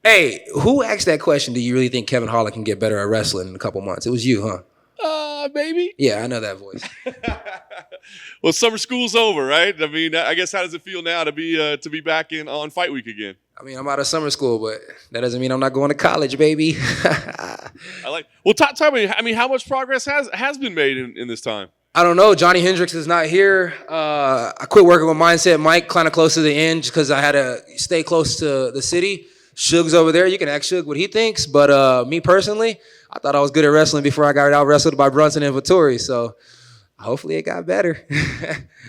Hey, who asked that question? Do you really think Kevin Holland can get better at wrestling in a couple months? It was you, huh? Maybe. Yeah, I know that voice. Well, summer school's over, right? I mean, I guess how does it feel now to be back in on Fight Week again? I mean, I'm out of summer school, but that doesn't mean I'm not going to college, baby. Well, tell me. I mean, how much progress has been made in this time? I don't know. Johnny Hendricks is not here. I quit working with Mindset Mike kind of close to the end just because I had to stay close to the city. Suge's over there. You can ask Suge what he thinks. But me personally, I thought I was good at wrestling before I got out wrestled by Brunson and Vittori. So hopefully it got better.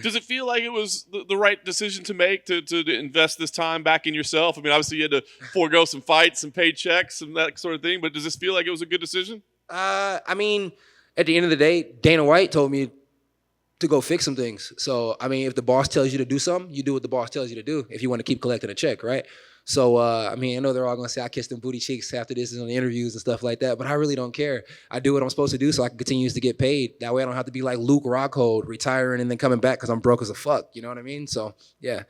Does it feel like it was the right decision to make to invest this time back in yourself? I mean, obviously you had to forego some fights, some paychecks, and that sort of thing. But does this feel like it was a good decision? I mean, at the end of the day, Dana White told me to go fix some things. So, I mean, if the boss tells you to do something, you do what the boss tells you to do if you want to keep collecting a check, right? So, I mean, I know they're all going to say I kissed them booty cheeks after this and on the interviews and stuff like that, but I really don't care. I do what I'm supposed to do so I can continue to get paid. That way I don't have to be like Luke Rockhold, retiring and then coming back because I'm broke as a fuck. You know what I mean? So, yeah.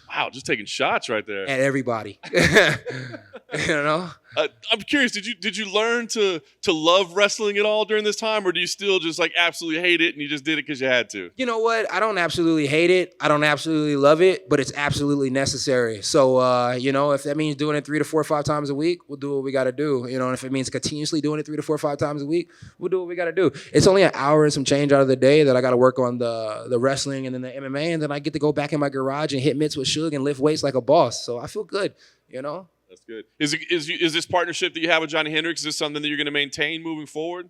Wow, just taking shots right there. At everybody. You know? I'm curious, did you learn to love wrestling at all during this time, or do you still just like absolutely hate it and you just did it because you had to? You know what? I don't absolutely hate it. I don't absolutely love it, but it's absolutely necessary. So, you know, if that means doing it 3 to 4 or 5 times a week, we'll do what we got to do. You know, and if it means continuously doing it 3 to 4 or 5 times a week, we'll do what we got to do. It's only an hour and some change out of the day that I got to work on the wrestling and then the MMA, and then I get to go back in my garage and hit mitts with Suge and lift weights like a boss. So I feel good, you know? That's good. Is this partnership that you have with Johnny Hendricks, is this something that you're going to maintain moving forward?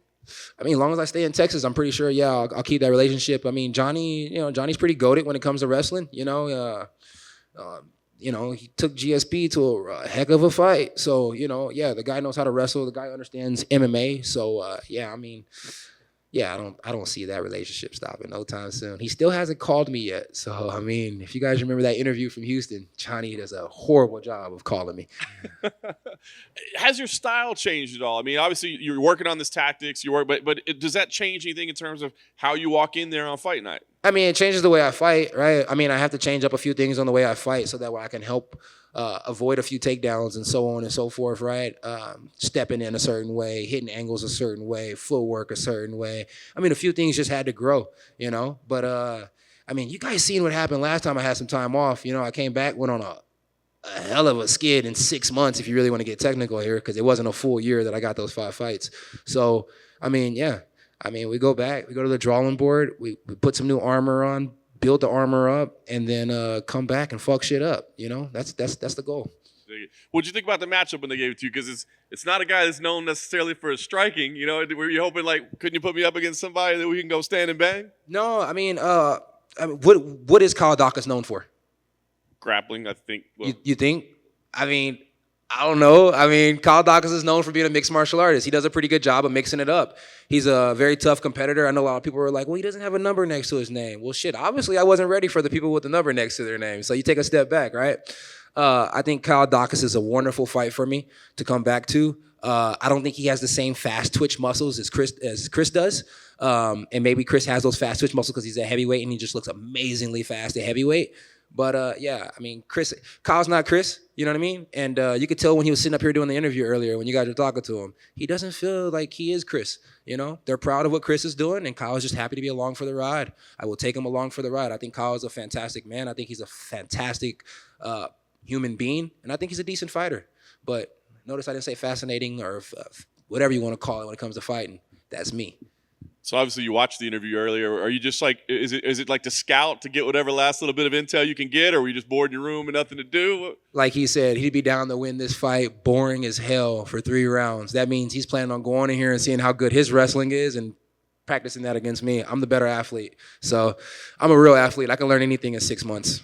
I mean, as long as I stay in Texas, I'm pretty sure, yeah, I'll keep that relationship. I mean, Johnny's pretty goated when it comes to wrestling, you know. He took GSP to a heck of a fight. So, you know, yeah, the guy knows how to wrestle. The guy understands MMA. So, yeah, I mean, yeah, I don't see that relationship stopping no time soon. He still hasn't called me yet. So, I mean, if you guys remember that interview from Houston, Johnny does a horrible job of calling me. Has your style changed at all? I mean, obviously you're working on this tactics, but does that change anything in terms of how you walk in there on fight night? I mean, it changes the way I fight, right? I mean, I have to change up a few things on the way I fight so that way I can help avoid a few takedowns and so on and so forth, right? Stepping in a certain way, hitting angles a certain way, footwork a certain way. I mean, a few things just had to grow, you know? But, I mean, you guys seen what happened last time I had some time off. You know, I came back, went on a hell of a skid in 6 months, if you really want to get technical here, because it wasn't a full year that I got those 5 fights. So, I mean, yeah. I mean, we go back, we go to the drawing board, we put some new armor on, build the armor up, and then come back and fuck shit up. You know, that's the goal. What'd you think about the matchup when they gave it to you? Because it's not a guy that's known necessarily for his striking. You know, were you hoping like, couldn't you put me up against somebody that we can go stand and bang? No, I mean, what is Kyle Daukaus known for? Grappling, I think. Well, you think? I mean, I don't know. I mean, Kyle Daukaus is known for being a mixed martial artist. He does a pretty good job of mixing it up. He's a very tough competitor. I know a lot of people were like, well, he doesn't have a number next to his name. Well, shit, obviously I wasn't ready for the people with the number next to their name. So you take a step back, right? I think Kyle Daukaus is a wonderful fight for me to come back to. I don't think he has the same fast twitch muscles as Chris does. And maybe Chris has those fast twitch muscles because he's a heavyweight and he just looks amazingly fast at heavyweight. But, yeah, I mean, Kyle's not Chris, you know what I mean? And you could tell when he was sitting up here doing the interview earlier when you guys were talking to him, he doesn't feel like he is Chris, you know? They're proud of what Chris is doing, and Kyle's just happy to be along for the ride. I will take him along for the ride. I think Kyle is a fantastic man. I think he's a fantastic human being, and I think he's a decent fighter. But notice I didn't say fascinating or whatever you want to call it when it comes to fighting. That's me. So obviously you watched the interview earlier. Are you just like, is it like to scout to get whatever last little bit of intel you can get, or were you just bored in your room and nothing to do? Like he said, he'd be down to win this fight boring as hell for 3 rounds. That means he's planning on going in here and seeing how good his wrestling is and practicing that against me. I'm the better athlete. So I'm a real athlete. I can learn anything in 6 months,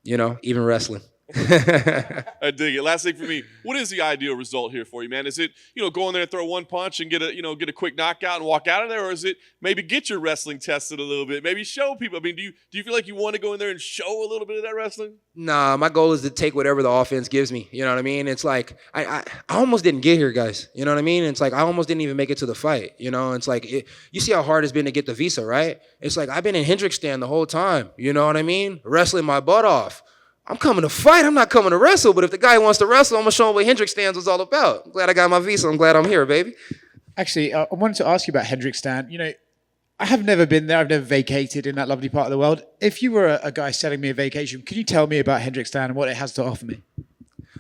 you know, even wrestling. I dig it. Last thing for me, what is the ideal result here for you, man? Is it, go in there and throw one punch and get a quick knockout and walk out of there, or is it maybe get your wrestling tested a little bit, maybe show people? I mean, do you feel like you want to go in there and show a little bit of that wrestling? Nah, my goal is to take whatever the offense gives me. You know what I mean? It's like I almost didn't get here, guys. You know what I mean? It's like I almost didn't even make it to the fight. You know, it's like you see how hard it's been to get the visa, right? It's like I've been in Hendrickistan the whole time. You know what I mean? Wrestling my butt off. I'm coming to fight. I'm not coming to wrestle. But if the guy wants to wrestle, I'm going to show him what Hendrickistan was all about. I'm glad I got my visa. I'm glad I'm here, baby. Actually, I wanted to ask you about Hendrickistan. You know, I have never been there. I've never vacated in that lovely part of the world. If you were a guy selling me a vacation, could you tell me about Hendrickistan and what it has to offer me?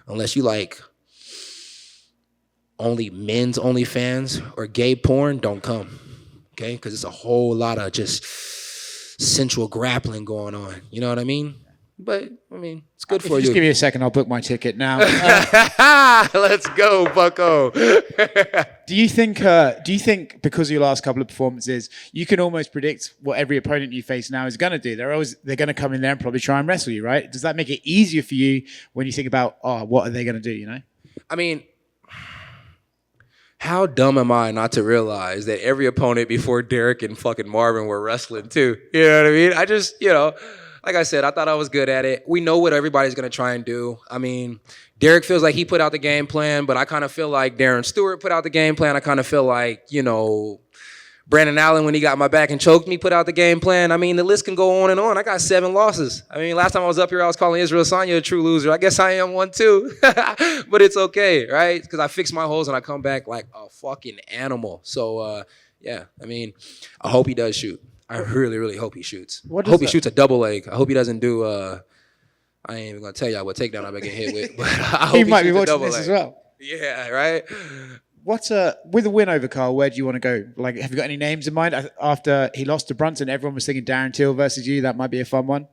Unless you like only men's OnlyFans or gay porn, don't come. Okay? Because it's a whole lot of just sensual grappling going on. You know what I mean? But, I mean, it's good for you. Just give me a second. I'll book my ticket now. Let's go, bucko. Do you think because of your last couple of performances, you can almost predict what every opponent you face now is going to do? They're going to come in there and probably try and wrestle you, right? Does that make it easier for you when you think about, what are they going to do, you know? I mean, how dumb am I not to realize that every opponent before Derek and fucking Marvin were wrestling too? You know what I mean? I just, like I said, I thought I was good at it. We know what everybody's going to try and do. I mean, Derek feels like he put out the game plan, but I kind of feel like Darren Stewart put out the game plan. I kind of feel like, Brandon Allen, when he got my back and choked me, put out the game plan. I mean, the list can go on and on. I got 7 losses. I mean, last time I was up here, I was calling Israel Adesanya a true loser. I guess I am one too. But it's okay, right? Because I fix my holes and I come back like a fucking animal. So, yeah, I mean, I hope he does shoot. I really, really hope he shoots. I hope he shoots a double leg. I hope he doesn't do I ain't even gonna tell y'all what takedown I've been getting hit with, but I hope he might be shoots a watching double this leg. as well. Yeah, right? With a win over Carl, where do you want to go? Like, have you got any names in mind? After he lost to Brunson, everyone was thinking Darren Till versus you. That might be a fun one.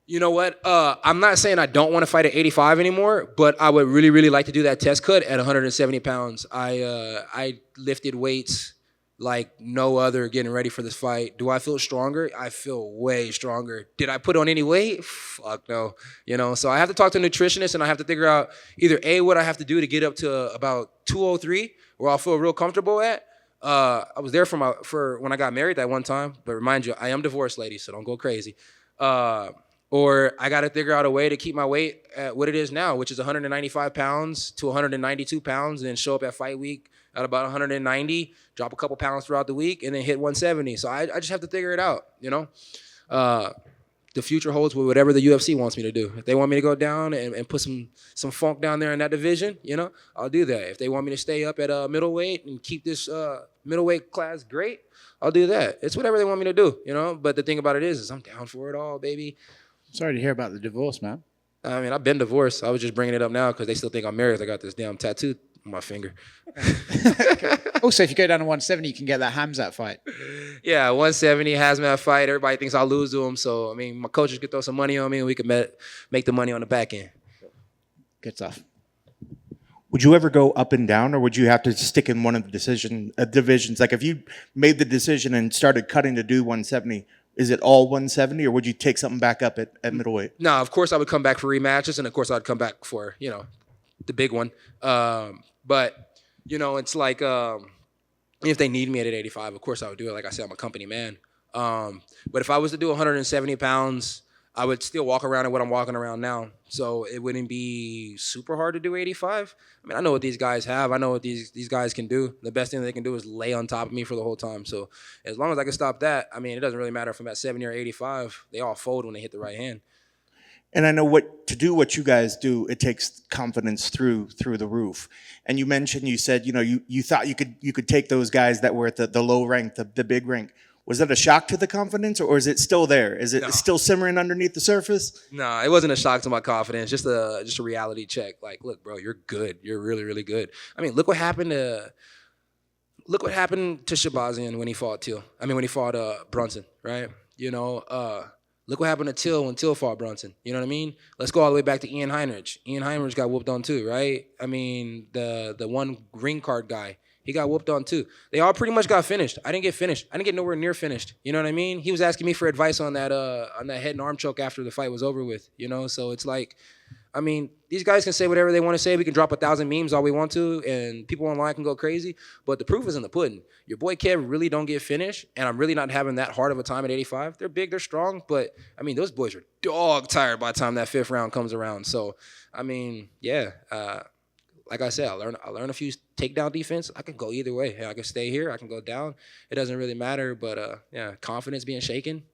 You know what? I'm not saying I don't want to fight at 85 anymore, but I would really, really like to do that test cut at 170 pounds. I lifted weights like no other getting ready for this fight. Do I feel stronger? I feel way stronger. Did I put on any weight? Fuck no. So I have to talk to a nutritionist and I have to figure out either A, what I have to do to get up to about 203, where I'll feel real comfortable at. I was there for when I got married that one time, but remind you, I am divorced, ladies, so don't go crazy. Or I got to figure out a way to keep my weight at what it is now, which is 195 pounds to 192 pounds, and then show up at fight week at about 190, drop a couple pounds throughout the week, and then hit 170. So I just have to figure it out, The future holds with whatever the UFC wants me to do. If they want me to go down and put some funk down there in that division, I'll do that. If they want me to stay up at middleweight and keep this middleweight class great, I'll do that. It's whatever they want me to do, But the thing about it is I'm down for it all, baby. Sorry to hear about the divorce, man. I mean, I've been divorced. I was just bringing it up now because they still think I'm married. I got this damn tattoo on my finger. Also, if you go down to 170, you can get that Hamzat fight. Yeah, 170 hazmat fight. Everybody thinks I'll lose to him. So, I mean, my coaches could throw some money on me and we could make the money on the back end. Good stuff. Would you ever go up and down, or would you have to stick in one of the divisions? Like if you made the decision and started cutting to do 170, is it all 170, or would you take something back up at middleweight? No, of course I would come back for rematches, and of course I'd come back for, the big one. But, it's like if they need me at 85, of course I would do it. Like I said, I'm a company man. But if I was to do 170 pounds, I would still walk around at what I'm walking around now. So it wouldn't be super hard to do 85. I mean, I know what these guys have. I know what these guys can do. The best thing they can do is lay on top of me for the whole time. So as long as I can stop that, I mean, it doesn't really matter if I'm at 70 or 85. They all fold when they hit the right hand. And I know to do what you guys do, it takes confidence through the roof. And you said, you thought you could take those guys that were at the low rank, the big rank. Was that a shock to the confidence, or is it still there? Is it still simmering underneath the surface? No, it wasn't a shock to my confidence. Just a reality check. Like, look, bro, you're good. You're really, really good. I mean, look what happened to Shabazian when he fought Till. I mean, when he fought Brunson, right? Look what happened to Till when Till fought Brunson. You know what I mean? Let's go all the way back to Ian Heinrich. Ian Heinrich got whooped on too, right? I mean, the one green card guy, he got whooped on too. They all pretty much got finished. I didn't get finished. I didn't get nowhere near finished. You know what I mean? He was asking me for advice on that head and arm choke after the fight was over with. So it's like, I mean, these guys can say whatever they want to say. We can drop 1,000 memes all we want to, and people online can go crazy. But the proof is in the pudding. Your boy Kev really don't get finished, and I'm really not having that hard of a time at 85. They're big, they're strong, but I mean, those boys are dog tired by the time that 5th round comes around. So, I mean, yeah. Like I said, I learn a few takedown defense. I can go either way. I can stay here. I can go down. It doesn't really matter. But yeah, confidence being shaken.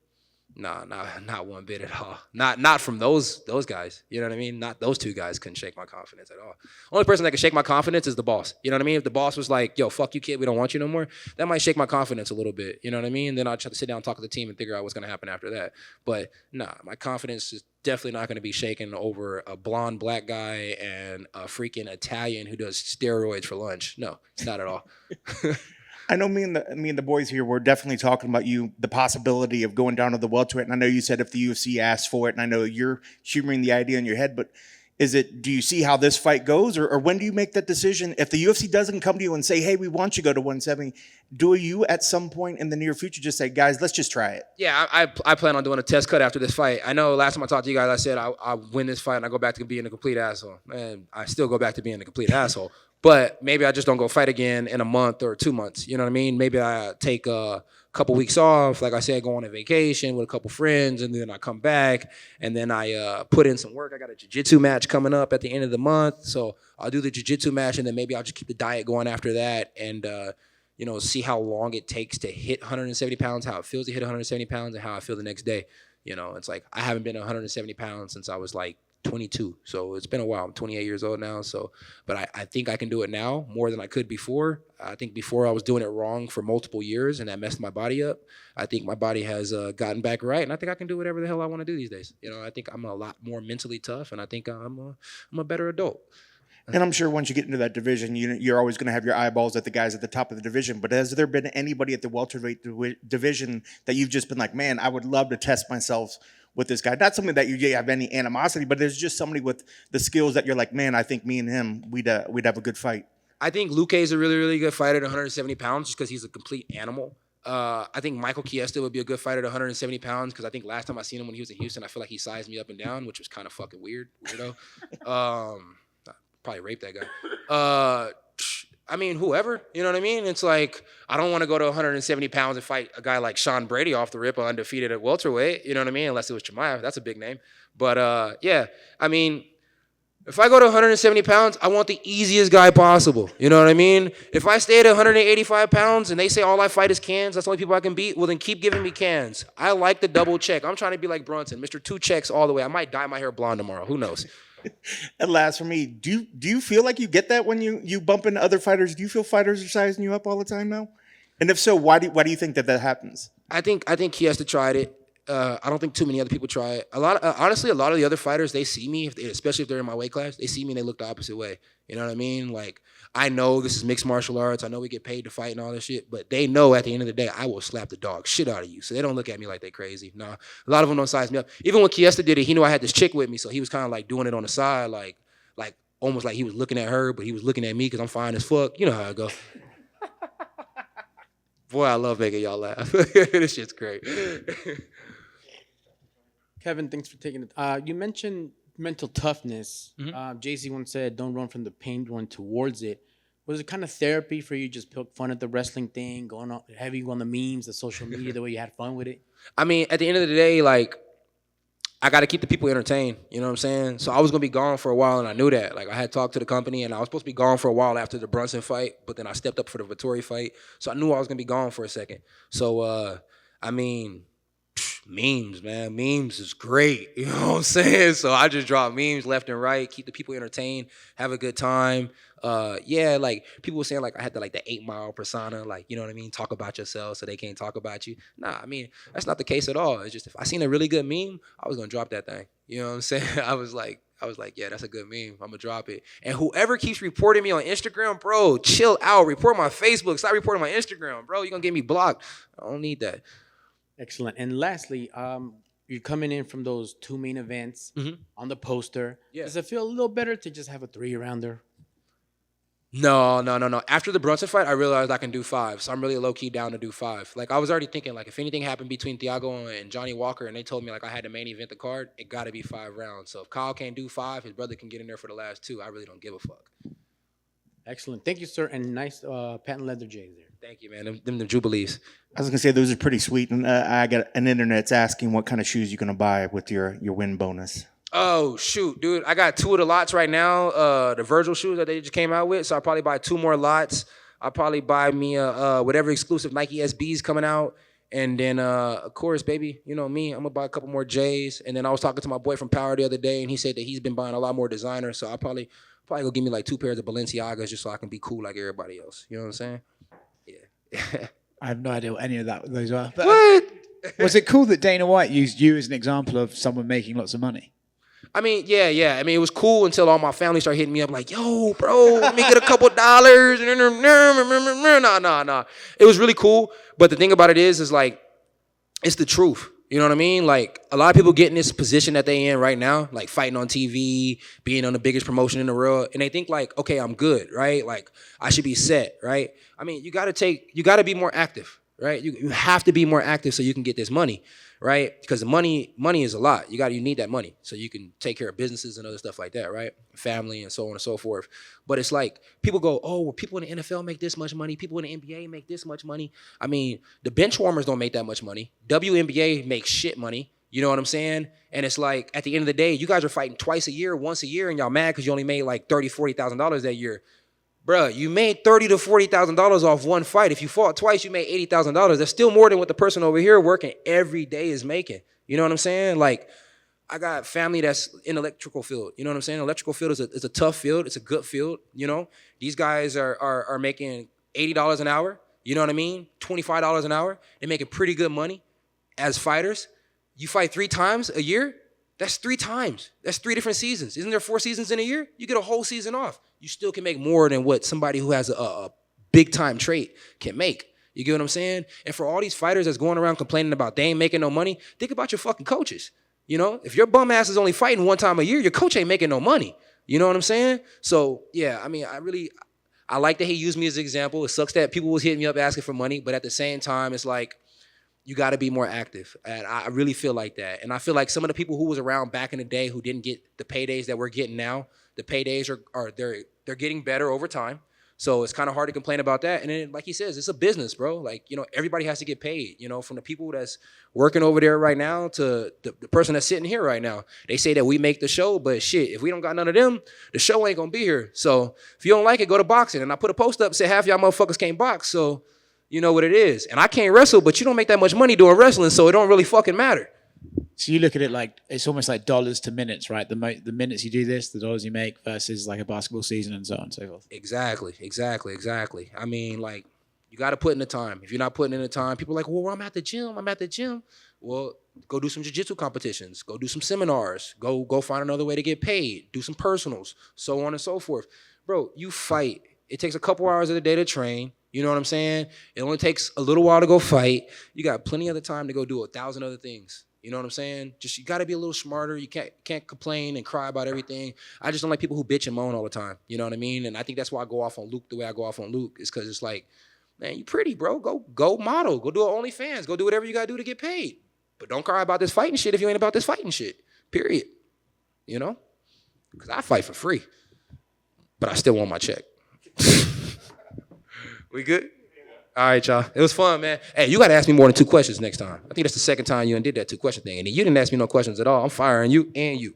Nah, not one bit at all. Not from those guys. You know what I mean? Not those two guys couldn't shake my confidence at all. Only person that can shake my confidence is the boss. You know what I mean? If the boss was like, "Yo, fuck you, kid, we don't want you no more," that might shake my confidence a little bit. You know what I mean? Then I'll try to sit down and talk to the team and figure out what's gonna happen after that. But nah, my confidence is definitely not gonna be shaken over a blonde black guy and a freaking Italian who does steroids for lunch. No, not at all. I know me and the boys here were definitely talking about the possibility of going down to the welterweight. And I know you said if the UFC asked for it, and I know you're humoring the idea in your head, but do you see how this fight goes, or when do you make that decision? If the UFC doesn't come to you and say, "Hey, we want you to go to 170," do you at some point in the near future just say, "Guys, let's just try it"? Yeah, I plan on doing a test cut after this fight. I know last time I talked to you guys, I said I win this fight and I go back to being a complete asshole. And I still go back to being a complete asshole. But maybe I just don't go fight again in a month or 2 months. You know what I mean? Maybe I take a couple weeks off, like I said, go on a vacation with a couple friends, and then I come back, and then I put in some work. I got a jiu-jitsu match coming up at the end of the month, so I'll do the jiu-jitsu match, and then maybe I'll just keep the diet going after that, and see how long it takes to hit 170 pounds, how it feels to hit 170 pounds, and how I feel the next day. It's like I haven't been 170 pounds since I was like 22, so it's been a while. I'm 28 years old now, but I think I can do it now more than I could before. I think before I was doing it wrong for multiple years, and that messed my body up. I think my body has gotten back right, and I think I can do whatever the hell I want to do these days. I think I'm a lot more mentally tough, and I think I'm a better adult. And I'm sure once you get into that division, you're always going to have your eyeballs at the guys at the top of the division. But has there been anybody at the welterweight division that you've just been like, "Man, I would love to test myself with this guy"? Not something that you have any animosity, but there's just somebody with the skills that you're like, "Man, I think me and him, we'd have a good fight." I think Luque is a really, really good fighter at 170 pounds just because he's a complete animal. I think Michael Chiesa would be a good fighter at 170 pounds because I think last time I seen him when he was in Houston, I feel like he sized me up and down, which was kind of fucking weird, probably raped that guy. I mean, whoever, you know what I mean? It's like, I don't want to go to 170 pounds and fight a guy like Sean Brady off the rip undefeated at welterweight, you know what I mean? Unless it was Chimaev, that's a big name. But yeah, I mean, if I go to 170 pounds, I want the easiest guy possible, you know what I mean? If I stay at 185 pounds and they say all I fight is cans, that's the only people I can beat, well then keep giving me cans. I like the double check. I'm trying to be like Brunson, Mr. 2 checks all the way. I might dye my hair blonde tomorrow, who knows? And last for me, do you feel like you get that when you bump into other fighters? Do you feel fighters are sizing you up all the time now? And if so, why do you think that happens? I think Chiesa tried it. I don't think too many other people try it. Honestly, a lot of the other fighters, they see me, especially if they're in my weight class, they see me and they look the opposite way. You know what I mean? Like, I know this is mixed martial arts. I know we get paid to fight and all this shit, but they know at the end of the day, I will slap the dog shit out of you. So they don't look at me like they crazy. Nah, a lot of them don't size me up. Even when Chiesa did it, he knew I had this chick with me, so he was kind of like doing it on the side, like almost like he was looking at her, but he was looking at me because I'm fine as fuck. You know how it go. Boy, I love making y'all laugh. This shit's great. Kevin, thanks for taking it. You mentioned mental toughness. Mm-hmm. Jay-Z once said, "Don't run from the pain, run towards it." Was it kind of therapy for you, just poke fun at the wrestling thing, going on heavy on the memes, the social media, the way you had fun with it? I mean, at the end of the day, like, I got to keep the people entertained. You know what I'm saying? So I was going to be gone for a while, and I knew that. Like, I had talked to the company, and I was supposed to be gone for a while after the Brunson fight, but then I stepped up for the Vettori fight. So I knew I was going to be gone for a second. So, I mean, memes, man. Memes is great. You know what I'm saying? So I just drop memes left and right, keep the people entertained, have a good time. Yeah, like people were saying like I had the 8 Mile persona, like, you know what I mean? Talk about yourself so they can't talk about you. Nah, I mean, that's not the case at all. It's just if I seen a really good meme, I was gonna drop that thing. You know what I'm saying? I was like, yeah, that's a good meme. I'm gonna drop it. And whoever keeps reporting me on Instagram, bro, chill out. Report my Facebook. Stop reporting my Instagram, bro. You're gonna get me blocked. I don't need that. Excellent. And lastly, you're coming in from those 2 main events on the poster. Yeah. Does it feel a little better to just have a 3-rounder? No. After the Brunson fight, I realized I can do 5. So I'm really low-key down to do 5. Like, I was already thinking, like, if anything happened between Thiago and Johnny Walker and they told me, like, I had to main event the card, it got to be 5 rounds. So if Kyle can't do 5, his brother can get in there for the last 2. I really don't give a fuck. Excellent. Thank you, sir. And nice patent leather J's there. Thank you, man. Them the Jubilees. I was gonna say those are pretty sweet, and I got an internet's asking what kind of shoes you're gonna buy with your win bonus. Oh, shoot, dude. I got 2 of the lots right now, the Virgil shoes that they just came out with. So I'll probably buy 2 more lots. I'll probably buy me whatever exclusive Nike SBs coming out. And then, of course, baby, you know me, I'm gonna buy a couple more J's. And then I was talking to my boy from Power the other day, and he said that he's been buying a lot more designer. So I'll probably go give me like 2 pairs of Balenciagas just so I can be cool like everybody else. You know what I'm saying? Yeah. I have no idea what any of those are. But What? was it cool that Dana White used you as an example of someone making lots of money? I mean, yeah. I mean, it was cool until all my family started hitting me up like, yo, bro, let me get a couple dollars. Nah. It was really cool. But the thing about it is like, it's the truth. You know what I mean? Like, a lot of people get in this position that they in right now, like fighting on TV, being on the biggest promotion in the world, and they think like, okay, I'm good, right? Like, I should be set, right? I mean, you got to be more active, right? You have to be more active so you can get this money, right? Because the money is a lot. You need that money so you can take care of businesses and other stuff like that, right? Family and so on and so forth. But it's like, people go, oh, well, people in the NFL make this much money. People in the NBA make this much money. I mean, the bench warmers don't make that much money. WNBA makes shit money. You know what I'm saying? And it's like, at the end of the day, you guys are fighting twice a year, once a year, and y'all mad because you only made like $30,000, $40,000 that year. Bruh, you made $30,000 to $40,000 off one fight. If you fought twice, you made $80,000. That's still more than what the person over here working every day is making. You know what I'm saying? Like, I got family that's in electrical field. You know what I'm saying? Electrical field is a tough field. It's a good field. You know, these guys are making $80 an hour. You know what I mean? $25 an hour. They're making pretty good money as fighters. You fight 3 times a year. That's 3 times. That's 3 different seasons. Isn't there 4 seasons in a year? You get a whole season off. You still can make more than what somebody who has a big time trait can make. You get what I'm saying? And for all these fighters that's going around complaining about they ain't making no money, think about your fucking coaches. You know, if your bum ass is only fighting 1 time a year, your coach ain't making no money. You know what I'm saying? So yeah, I mean, I like that he used me as an example. It sucks that people was hitting me up asking for money, but at the same time, it's like, you got to be more active. And I really feel like that. And I feel like some of the people who was around back in the day who didn't get the paydays that we're getting now, the paydays they're getting better over time. So it's kind of hard to complain about that. And then, like he says, it's a business, bro. Like, you know, everybody has to get paid, you know, from the people that's working over there right now to the person that's sitting here right now. They say that we make the show, but shit, if we don't got none of them, the show ain't going to be here. So if you don't like it, go to boxing. And I put a post up and say half y'all motherfuckers can't box. So you know what it is. And I can't wrestle, but you don't make that much money doing wrestling, so it don't really fucking matter. So you look at it like it's almost like dollars to minutes, right? The minutes you do this, the dollars you make versus like a basketball season and so on and so forth. Exactly. I mean, like, you got to put in the time. If you're not putting in the time, people are like, well, I'm at the gym. Well, go do some jiu-jitsu competitions. Go do some seminars. Go find another way to get paid. Do some personals, so on and so forth. Bro, you fight. It takes a couple hours of the day to train. You know what I'm saying? It only takes a little while to go fight. You got plenty of the time to go do 1,000 other things. You know what I'm saying? Just, you got to be a little smarter. You can't complain and cry about everything. I just don't like people who bitch and moan all the time. You know what I mean? And I think that's why I go off on Luke the way I go off on Luke, is because it's like, man, you pretty, bro. Go model. Go do an OnlyFans. Go do whatever you got to do to get paid. But don't cry about this fighting shit if you ain't about this fighting shit. Period. You know? Because I fight for free. But I still want my check. We good? All right, y'all. It was fun, man. Hey, you got to ask me more than 2 questions next time. I think that's the second time you did that 2-question thing. And then you didn't ask me no questions at all. I'm firing you and you.